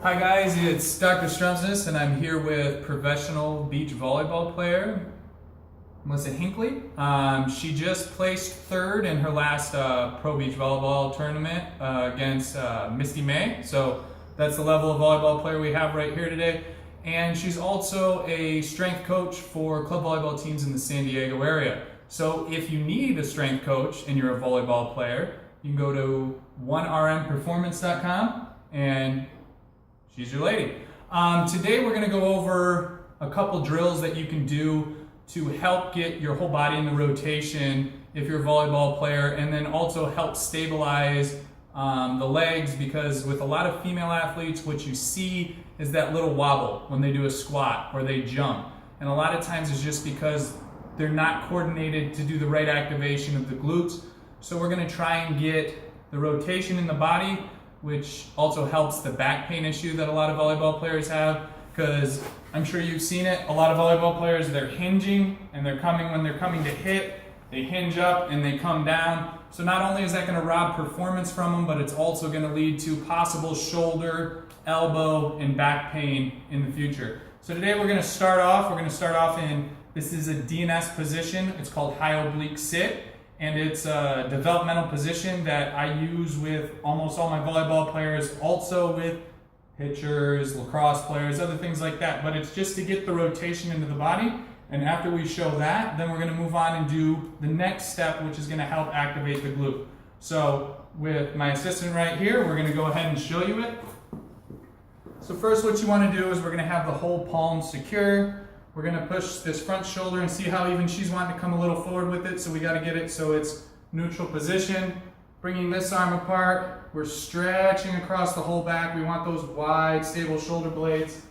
Hi guys, it's Dr. Strumsness and I'm here with professional beach volleyball player Melissa Hinckley. She just placed third in her last pro beach volleyball tournament against Misty May. So that's the level of volleyball player we have right here today. And she's also a strength coach for club volleyball teams in the San Diego area. So if you need a strength coach and you're a volleyball player, you can go to 1rmperformance.com and she's your lady. Today we're going to go over a couple drills that you can do to help get your whole body in the rotation if you're a volleyball player, and then also help stabilize the legs, because with a lot of female athletes what you see is that little wobble when they do a squat or they jump, and a lot of times it's just because they're not coordinated to do the right activation of the glutes. So we're going to try and get the rotation in the body, which also helps the back pain issue that a lot of volleyball players have, because I'm sure you've seen it. A lot of volleyball players, they're hinging and when they're coming to hit, they hinge up and they come down. So not only is that going to rob performance from them, but it's also going to lead to possible shoulder, elbow, and back pain in the future. So today we're going to start off in, this is a DNS position. It's called high oblique sit. And it's a developmental position that I use with almost all my volleyball players, also with pitchers, lacrosse players, other things like that. But it's just to get the rotation into the body. And after we show that, then we're going to move on and do the next step, which is going to help activate the glute. So with my assistant right here, we're going to go ahead and show you it. So first what you want to do is we're going to have the whole palm secure. We're going to push this front shoulder and see how even she's wanting to come a little forward with it. So we got to get it so it's neutral position. Bringing this arm apart, we're stretching across the whole back. We want those wide, stable shoulder blades.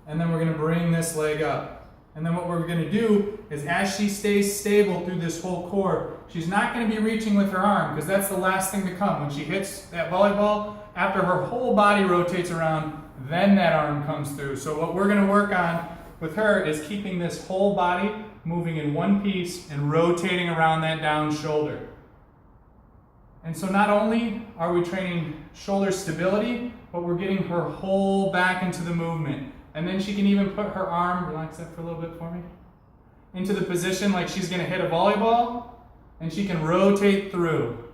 And then we're going to bring this leg up. And then what we're going to do is, as she stays stable through this whole core, she's not going to be reaching with her arm, because that's the last thing to come. When she hits that volleyball, after her whole body rotates around, then that arm comes through. So what we're going to work on with her is keeping this whole body moving in one piece and rotating around that down shoulder. And so not only are we training shoulder stability, but we're getting her whole back into the movement. And then she can even put her arm, relax that for a little bit for me, into the position like she's going to hit a volleyball, and she can rotate through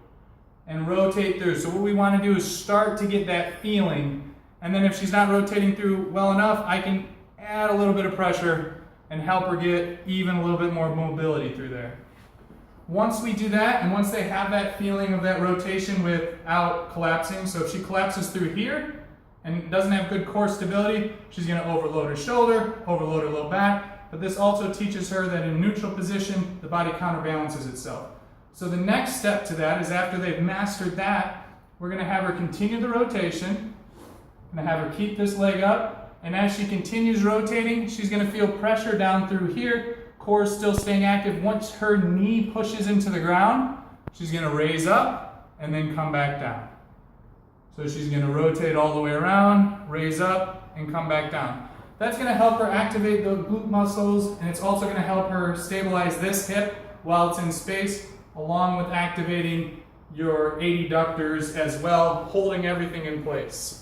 and rotate through. So what we want to do is start to get that feeling, and then if she's not rotating through well enough, I can add a little bit of pressure and help her get even a little bit more mobility through there. Once we do that, and once they have that feeling of that rotation without collapsing, so if she collapses through here and doesn't have good core stability, she's going to overload her shoulder, overload her low back, but this also teaches her that in neutral position, the body counterbalances itself. So the next step to that is, after they've mastered that, we're going to have her continue the rotation, going to have her keep this leg up. And as she continues rotating, she's going to feel pressure down through here. Core is still staying active. Once her knee pushes into the ground, she's going to raise up and then come back down. So she's going to rotate all the way around, raise up, and come back down. That's going to help her activate the glute muscles, and it's also going to help her stabilize this hip while it's in space, along with activating your adductors as well, holding everything in place.